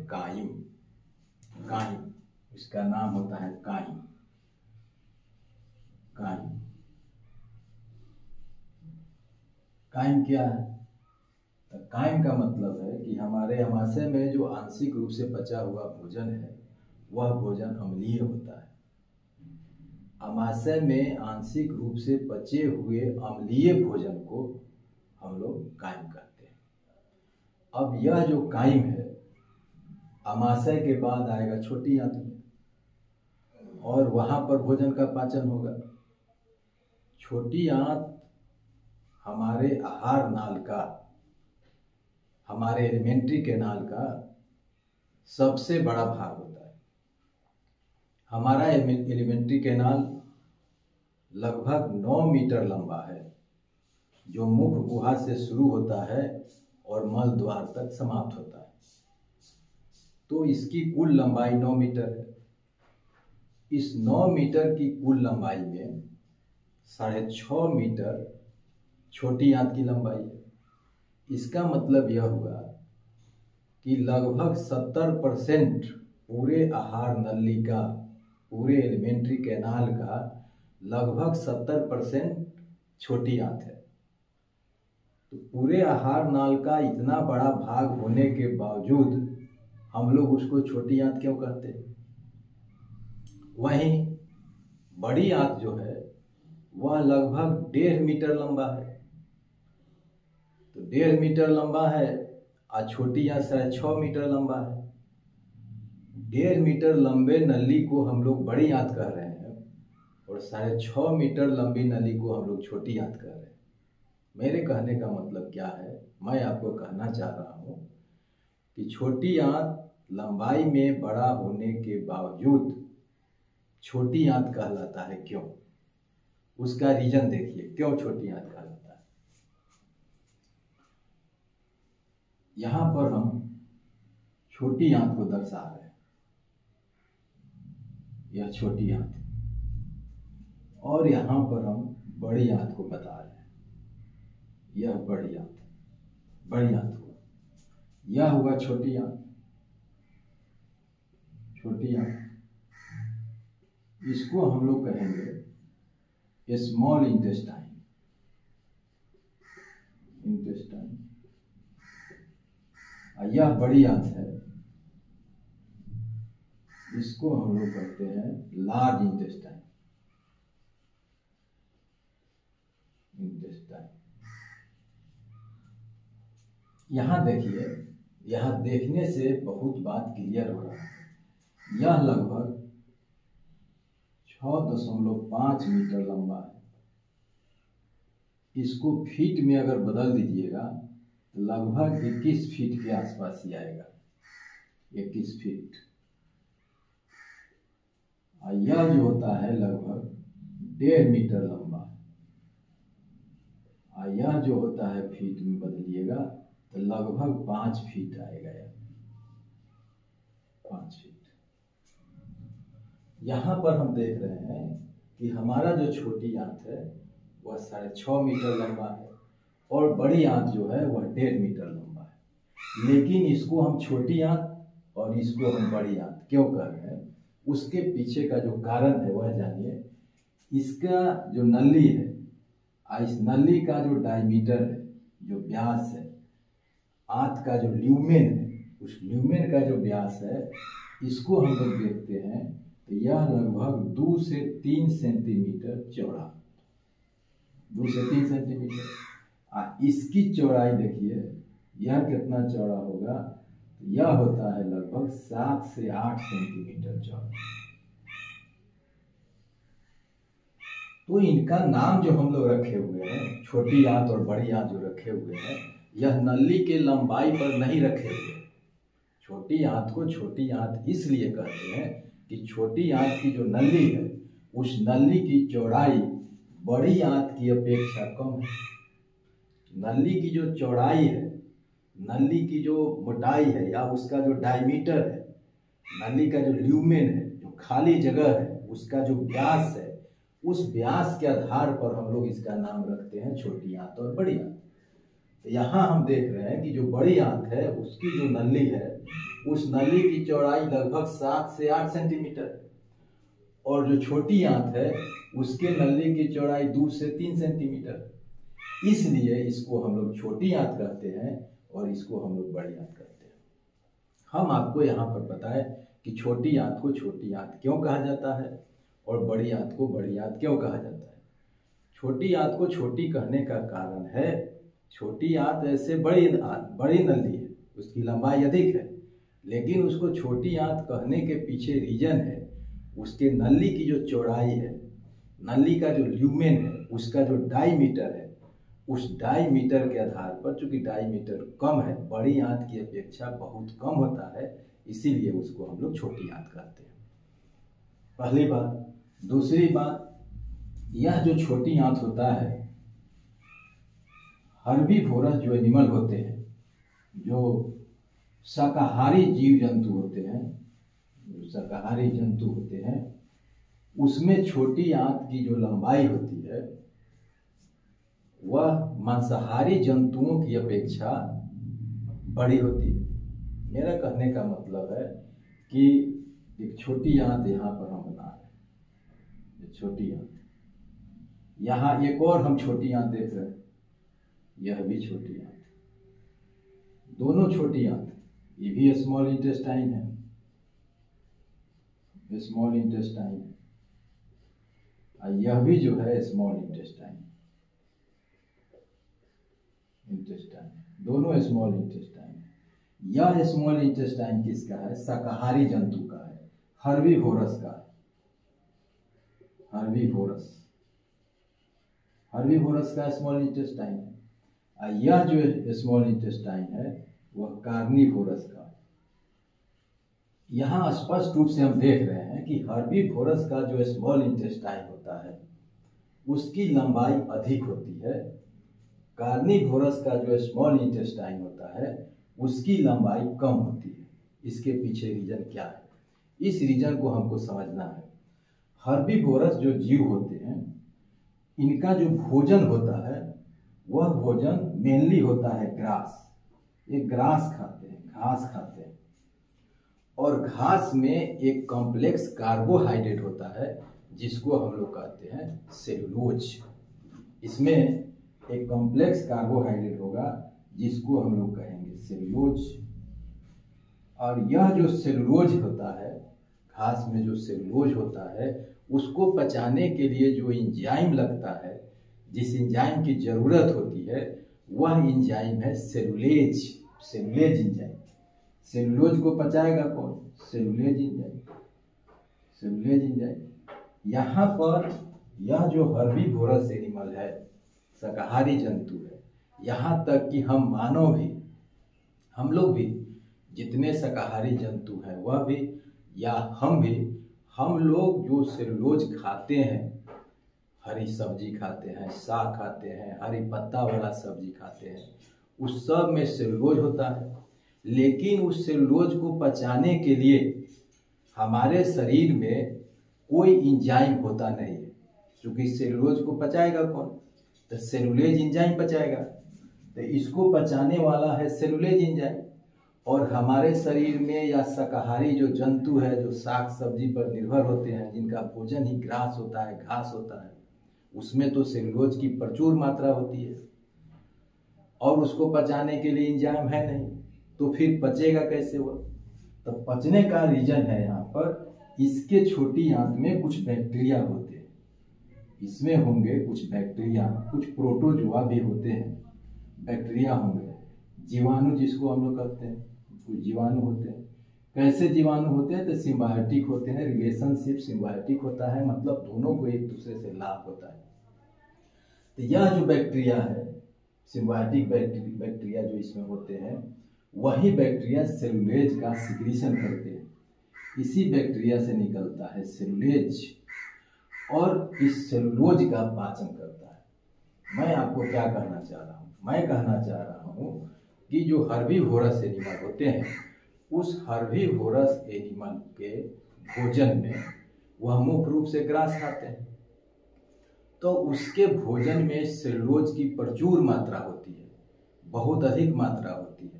Crime. Crime, इसका नाम होता है काइम। काइम, काइम क्या है? तो काइम का मतलब है कि हमारे आमाशय में जो आंशिक रूप से पचा हुआ भोजन है वह भोजन अम्लीय होता है। आमाशय में आंशिक रूप से पचे हुए अम्लीय भोजन को हम लोग काइम कहते हैं। अब यह जो काइम है आमाशय के बाद आएगा छोटी आंत में और वहां पर भोजन का पाचन होगा। छोटी आंत हमारे आहार नाल का, हमारे एलिमेंट्री कैनाल का सबसे बड़ा भाग होता है। हमारा एलिमेंट्री कैनाल लगभग 9 मीटर लंबा है, जो मुख गुहा से शुरू होता है और मल द्वार तक समाप्त होता है। तो इसकी कुल लंबाई 9 मीटर है। इस 9 मीटर की कुल लंबाई में 6.5 मीटर छोटी आंत की लंबाई है। इसका मतलब यह हुआ कि लगभग 70% पूरे आहार नली का, पूरे एलिमेंट्री कैनाल का लगभग 70% छोटी आंत है। तो पूरे आहार नाल का इतना बड़ा भाग होने के बावजूद हम लोग उसको छोटी आंत क्यों कहते हैं? वहीं बड़ी आंत जो है वह लगभग 1.5 मीटर लंबा है। तो 1.5 मीटर लंबा है और छोटी आंत 6.5 मीटर लंबा है। 1.5 मीटर लंबे नली को हम लोग बड़ी आंत कह रहे हैं और 6.5 मीटर लंबी नली को हम लोग छोटी आंत कह रहे हैं। मेरे कहने का मतलब क्या है? मैं आपको कहना चाह रहा हूँ कि छोटी आंत लंबाई में बड़ा होने के बावजूद छोटी आंत कहलाता है। क्यों? उसका रीजन देखिए, क्यों छोटी आंत कहलाता है। यहां पर हम छोटी आंत को दर्शा रहे हैं, यह छोटी आंत, और यहां पर हम बड़ी आंत को बता रहे हैं, यह बड़ी आंत। बड़ी आंत हुआ, यह हुआ छोटी आंत। छोटी आंत, इसको हम लोग कहेंगे स्मॉल इंटेस्टाइन। इंटेस्टाइन। यह बड़ी आंत है, इसको हम लोग कहते हैं लार्ज इंटेस्टाइन। इंटेस्टाइन। यहां देखिए, यहां देखने से बहुत बात क्लियर हो रहा है। यह लगभग 6.5 मीटर लंबा है। इसको फीट में अगर बदल दीजिएगा तो लगभग 21 फीट के आसपास ही आएगा। 21 फीट। और यह जो होता है लगभग 1.5 मीटर लंबा है। और यह जो होता है फीट में बदलिएगा तो लगभग 5 फीट आएगा। यह 5 फीट। यहाँ पर हम देख रहे हैं कि हमारा जो छोटी आंत है वह 6.5 मीटर लंबा है और बड़ी आंत जो है वह 1.5 मीटर लंबा है। लेकिन इसको हम छोटी आंत और इसको हम बड़ी आंत क्यों कह रहे हैं, उसके पीछे का जो कारण है वह जानिए। इसका जो नली है, इस नली का जो डायमीटर है, जो व्यास है, आंत का जो ल्यूमेन है, उस ल्यूमेन का जो व्यास है, इसको हम लोग देखते हैं तो यह लगभग 2 से 3 सेंटीमीटर चौड़ा। 2 से 3 सेंटीमीटर। इसकी चौड़ाई देखिए, यह कितना चौड़ा होगा? यह होता है लगभग 7 से 8 सेंटीमीटर चौड़ा। तो इनका नाम जो हम लोग रखे हुए हैं, छोटी आंत और बड़ी आंत जो रखे हुए हैं, यह नली के लंबाई पर नहीं रखे हुए। छोटी आंत को छोटी आंत इसलिए कहते हैं कि छोटी आंत की जो नली है, उस नली की चौड़ाई बड़ी आंत की अपेक्षा कम है। नली की जो चौड़ाई है, नली की जो मोटाई है, या उसका जो डायमीटर है, नली का जो ल्यूमेन है, जो खाली जगह है, उसका जो व्यास है, उस व्यास के आधार पर हम लोग इसका नाम रखते हैं छोटी आंत और बड़ी आंत। तो यहाँ हम देख रहे हैं कि जो बड़ी आंत है उसकी जो नली है उस नली की चौड़ाई लगभग 7 से 8 सेंटीमीटर, और जो छोटी आंत है उसके नली की चौड़ाई 2 से 3 सेंटीमीटर। इसलिए इसको हम लोग छोटी आंत कहते हैं और इसको हम लोग बड़ी आंत कहते हैं। हम आपको यहाँ पर बताएं कि छोटी आंत को छोटी आंत क्यों कहा जाता है और बड़ी आंत को बड़ी आंत क्यों कहा जाता है। छोटी आंत को छोटी कहने का कारण है, छोटी आंत ऐसे बड़ी नली है, उसकी लंबाई अधिक है, लेकिन उसको छोटी आंत कहने के पीछे रीजन है उसके नली की जो चौड़ाई है, नली का जो ल्यूमेन है, उसका जो डायमीटर है, उस डायमीटर के आधार पर, चूंकि डायमीटर कम है, बड़ी आंत की अपेक्षा बहुत कम होता है, इसीलिए उसको हम लोग छोटी आंत कहते हैं। पहली बात। दूसरी बात, यह जो छोटी आंत होता है, हर्बीवोरस जो एनिमल होते हैं, जो शाकाहारी जीव जंतु होते हैं, शाकाहारी जंतु होते हैं, उसमें छोटी आंत की जो लंबाई होती है वह मांसाहारी जंतुओं की अपेक्षा बड़ी होती है। मेरा कहने का मतलब है कि एक छोटी आंत यहाँ पर हम बना रहे हैं, छोटी आंत, यहाँ एक और हम छोटी आंत देख रहे हैं, यह भी छोटी आंत, दोनों छोटी आंत, ये भी स्मॉल इंटेस्टाइन है, स्मॉल इंटेस्टाइन, यह भी जो है स्मॉल इंटेस्टाइन, दोनों स्मॉल इंटेस्टाइन। यह स्मॉल इंटेस्टाइन किसका है? शाकाहारी जंतु का है, हर्बीवोरस का है, हर्बीवोरस का स्मॉल इंटेस्टाइन है। यह जो स्मॉल इंटेस्टाइन है वह कार्निवोरस का है। यहाँ स्पष्ट रूप से हम देख रहे हैं कि हर्बीवोरस का जो स्मॉल इंटेस्टाइन होता है उसकी लंबाई अधिक होती है, कार्निवोरस का जो स्मॉल इंटेस्टाइन होता है उसकी लंबाई कम होती है। इसके पीछे रीजन क्या है? इस रीजन को हमको समझना है। हर्बीवोरस जो जीव होते हैं, इनका जो भोजन होता है वह भोजन मेनली होता है ग्रास। ये ग्रास खाते हैं, घास खाते हैं, और घास में एक कॉम्प्लेक्स कार्बोहाइड्रेट होता है जिसको हम लोग कहते हैं सेलुलोज। इसमें एक कॉम्प्लेक्स कार्बोहाइड्रेट होगा जिसको हम लोग कहेंगे सेलुलोज। और यह जो सेलुलोज होता है, घास में जो सेलुलोज होता है, उसको पचाने के लिए जो एंजाइम लगता है, जिस एंजाइम की जरूरत होती है, वह एंजाइम है सेलुलेज एंजाइम। सेलुलोज को पचाएगा कौन? Cellulase enzyme. यहाँ पर यह जो हर्बीवोरस एनिमल है, शाकाहारी जंतु है, यहाँ तक कि हम मानव भी, हम लोग भी, जितने शाकाहारी जंतु हैं वह भी या हम भी, हम लोग जो सेलुलोज खाते हैं, हरी सब्जी खाते हैं, साग खाते हैं, हरी पत्ता वाला सब्जी खाते हैं, उस सब में सेलुलोज होता है। लेकिन उस सेलुलोज को पचाने के लिए हमारे शरीर में कोई एंजाइम होता नहीं है, क्योंकि सेलुलोज को पचाएगा कौन? तो सेलुलेज एंजाइम पचाएगा। तो इसको पचाने वाला है सेलुलेज एंजाइम। और हमारे शरीर में या शाकाहारी जो जंतु है, जो साग सब्जी पर निर्भर होते हैं, जिनका भोजन ही ग्रास होता है, घास होता है, उसमें तो सेलुलोज की प्रचुर मात्रा होती है और उसको पचाने के लिए एंजाइम है नहीं, तो फिर पचेगा कैसे वो? तो पचने का रीजन है यहाँ पर, इसके छोटी आंत में कुछ बैक्टीरिया होते हैं, इसमें होंगे कुछ बैक्टीरिया, कुछ प्रोटोजोआ भी होते हैं, बैक्टीरिया होंगे, जीवाणु जिसको हम लोग कहते हैं, कुछ जीवाणु होते हैं। कैसे जीवाणु होते हैं? तो सिम्बायोटिक होते हैं, रिलेशनशिप सिम्बायोटिक होता है, मतलब दोनों को एक दूसरे से लाभ होता है। तो यह जो बैक्टीरिया है, सिम्बायोटिक बैक्टीरिया जो इसमें होते हैं, वही बैक्टीरिया सेलुलेज का सिक्रीशन करते हैं। इसी बैक्टीरिया से निकलता है सेलुलेज और इस सेलुलोज का पाचन करता है। मैं आपको क्या कहना चाह रहा हूँ? मैं कहना चाह रहा हूँ कि जो हर्बीवोरस एनिमल होते हैं, उस हर्बीवोरस एनिमल के भोजन में वह मुख्य रूप से ग्रास खाते हैं, तो उसके भोजन में सेलुलोज की प्रचुर मात्रा होती है, बहुत अधिक मात्रा होती है।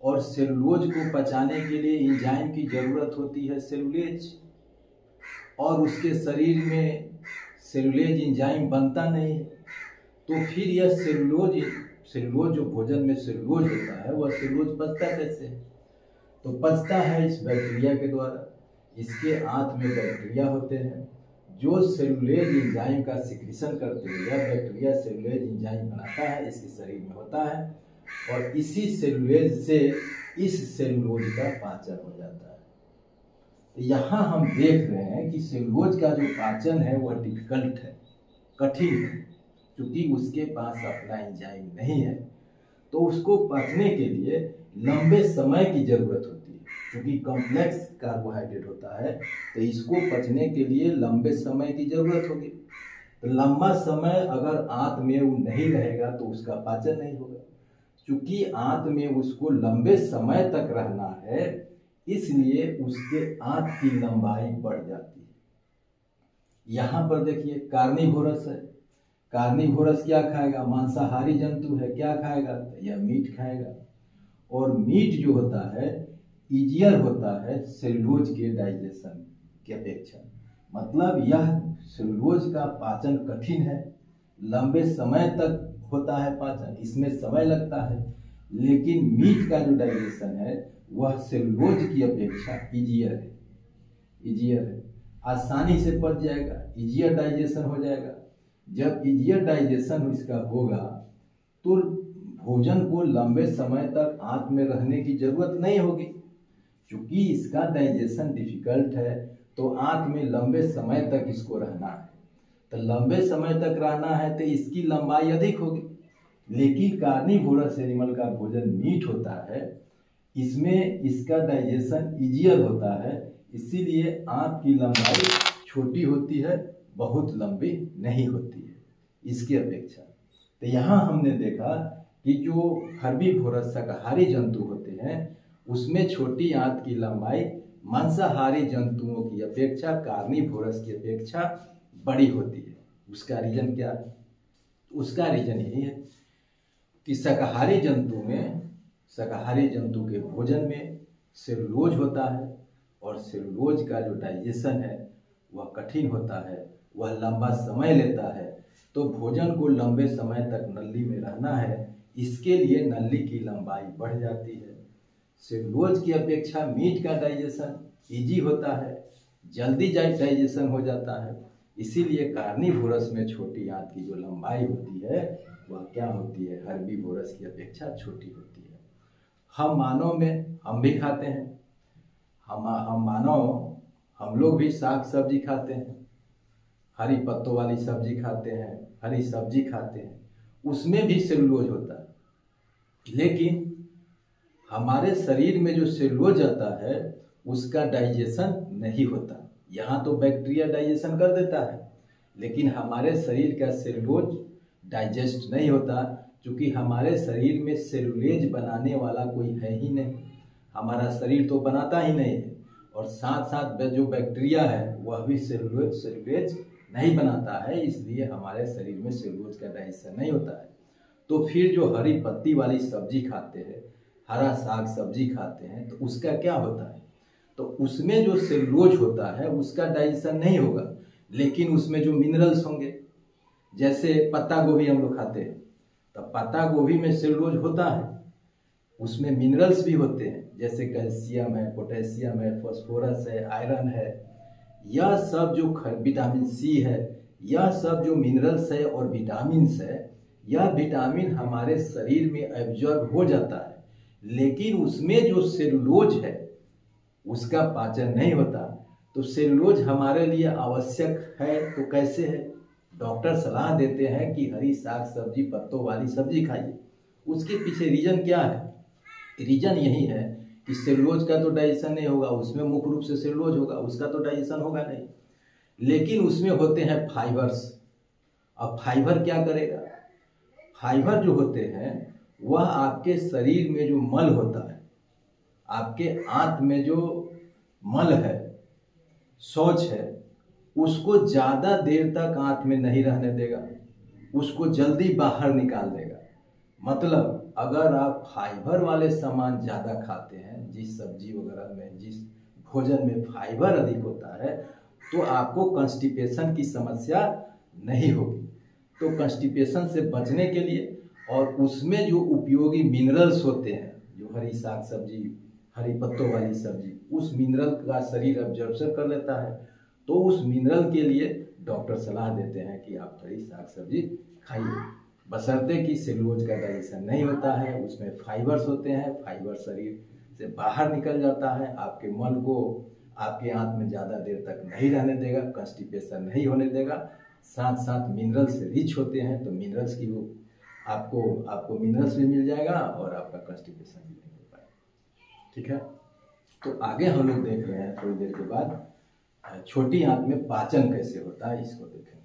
और सेलुलोज को पचाने के लिए एंजाइम की जरूरत होती है सेलुलेज, और उसके शरीर में सेलुलेज एंजाइम बनता नहीं है। तो फिर यह सेलुलोज जो भोजन में सेलुलोज होता है वह सेलुलोज पचता कैसे है? तो पचता है इस बैक्टीरिया के द्वारा। इसके आंत में बैक्टीरिया होते हैं जो सेलुलेज एंजाइम का सिक्रीशन करते हैं। यह बैक्टीरिया सेलुलेज एंजाइम बनाता है, इसके शरीर में होता है, और इसी सेलुलेज से इस सेलुलोज का पाचन हो जाता है। तो यहाँ हम देख रहे हैं कि सेलुलोज का जो पाचन है वह डिफिकल्ट है, कठिन है, क्योंकि उसके पास अपना एंजाइम नहीं है। तो उसको पचने के लिए लंबे समय की जरूरत होती है, क्योंकि कॉम्प्लेक्स कार्बोहाइड्रेट होता है, तो इसको पचने के लिए लंबे समय की जरूरत होगी। तो लंबा समय अगर आंत में वो नहीं रहेगा तो उसका पाचन नहीं होगा। क्योंकि आंत में उसको लंबे समय तक रहना है, इसलिए उसके आंत की लंबाई बढ़ जाती है। यहाँ पर देखिए कार्निवोरस है। कार्निवोरस क्या खाएगा? मांसाहारी जंतु है, क्या खाएगा? यह मीट खाएगा। और मीट जो होता है इजियर होता है सेलुलोज के डाइजेशन की अपेक्षा। मतलब यह सेलुलोज का पाचन कठिन है, लंबे समय तक होता है पाचन, इसमें समय लगता है। लेकिन मीट का जो डाइजेशन है वह सेलुलोज की अपेक्षा इजियर है, आसानी से पच जाएगा, इजियर डाइजेशन हो जाएगा। जब इजियर डाइजेशन इसका होगा तो भोजन को लंबे समय तक आंत में रहने की जरूरत नहीं होगी। क्योंकि इसका डाइजेशन डिफिकल्ट है तो आंत में लंबे समय तक इसको रहना है। तो लंबे समय तक रहना है तो इसकी लंबाई अधिक होगी। लेकिन कार्निवोरस एनिमल का भोजन मीट होता है, इसमें इसका डाइजेशन इजियर होता है, इसीलिए आंत की लंबाई छोटी होती है, बहुत लंबी नहीं होती है इसकी अपेक्षा। तो यहाँ हमने देखा कि जो हर्बीवोरस शाकाहारी जंतु होते हैं उसमें छोटी आंत की लंबाई मांसाहारी जंतुओं की अपेक्षा, कार्निवोरस की अपेक्षा बड़ी होती है। उसका रीजन क्या है? उसका रीजन यही है कि शाकाहारी जंतु के भोजन में सेलुलोज होता है, और सेलुलोज का जो डाइजेशन है वह कठिन होता है, वह लंबा समय लेता है। तो भोजन को लंबे समय तक नली में रहना है, इसके लिए नली की लंबाई बढ़ जाती है। सेलुलोज की अपेक्षा मीट का डाइजेशन इजी होता है, जल्दी डाइजेशन हो जाता है, इसीलिए कार्निवोरस में छोटी आंत की जो लंबाई होती है वह क्या होती है? हर्बीवोरस की अपेक्षा छोटी होती है। हम मानव में हम भी खाते हैं, हम मानव हम लोग भी साग सब्जी खाते हैं, हरी पत्तों वाली सब्जी खाते हैं, हरी सब्जी खाते हैं, उसमें भी सेलुलोज होता है। लेकिन हमारे शरीर में जो सेलुलोज आता है उसका डाइजेशन नहीं होता। यहाँ तो बैक्टीरिया डाइजेशन कर देता है, लेकिन हमारे शरीर का सेलुलोज डाइजेस्ट नहीं होता, क्योंकि हमारे शरीर में सेलुलेज बनाने वाला कोई है ही नहीं। हमारा शरीर तो बनाता ही नहीं है, और साथ साथ जो बैक्टीरिया है वह भी सेलुलेज नहीं बनाता है, इसलिए हमारे शरीर में सेलुलोज का डाइजेशन नहीं होता है। तो फिर जो हरी पत्ती वाली सब्जी खाते हैं, हरा साग सब्जी खाते हैं, तो उसका क्या होता है? तो उसमें जो सेलुलोज होता है उसका डाइजेशन नहीं होगा, लेकिन उसमें जो मिनरल्स होंगे, जैसे पत्ता गोभी हम लोग खाते हैं, तो पत्ता गोभी में सेलुलोज होता है, उसमें मिनरल्स भी होते हैं, जैसे कैल्शियम है, पोटेशियम है, फास्फोरस है, आयरन है। यह सब जो विटामिन सी है, यह सब जो मिनरल्स है और विटामिन्स है, यह विटामिन हमारे शरीर में एब्जॉर्ब हो जाता है, लेकिन उसमें जो सेलुलोज है उसका पाचन नहीं होता। तो सेलुलोज हमारे लिए आवश्यक है, तो कैसे है? डॉक्टर सलाह देते हैं कि हरी साग सब्जी पत्तों वाली सब्जी खाइए। उसके पीछे रीजन क्या है? रीजन यही है कि सेलुलोज का तो डाइजेशन नहीं होगा, उसमें मुख्य रूप से सेलुलोज होगा, उसका तो डाइजेशन होगा नहीं, लेकिन उसमें होते हैं फाइबर्स। अब फाइबर क्या करेगा? फाइबर जो होते हैं वह आपके शरीर में जो मल होता है, आपके आंत में जो मल है, शौच है, उसको ज़्यादा देर तक आंत में नहीं रहने देगा, उसको जल्दी बाहर निकाल देगा। मतलब अगर आप फाइबर वाले सामान ज़्यादा खाते हैं, जिस सब्जी वगैरह में, जिस भोजन में फाइबर अधिक होता है, तो आपको कंस्टिपेशन की समस्या नहीं होगी। तो कंस्टिपेशन से बचने के लिए और उसमें जो उपयोगी मिनरल्स होते हैं, जो हरी साग सब्जी, हरी पत्तों वाली सब्जी, उस मिनरल का शरीर अब्जॉर्प्शन कर लेता है। तो उस मिनरल के लिए डॉक्टर सलाह देते हैं कि आप हरी साग सब्जी खाइए, बशर्ते कि सेलुलोज का डाइजेशन नहीं होता है, उसमें फाइबर्स होते हैं, फाइबर शरीर से बाहर निकल जाता है, आपके मल को आपके आंत में ज़्यादा देर तक नहीं रहने देगा, कंस्टिपेशन नहीं होने देगा। साथ साथ मिनरल्स रिच होते हैं, तो मिनरल्स की वो आपको मिनरल्स भी मिल जाएगा और आपका कंस्टिपेशन भी नहीं हो पाएगा। ठीक है, तो आगे हम लोग देख रहे हैं थोड़ी देर के बाद छोटी आंत में पाचन कैसे होता है, इसको देखें।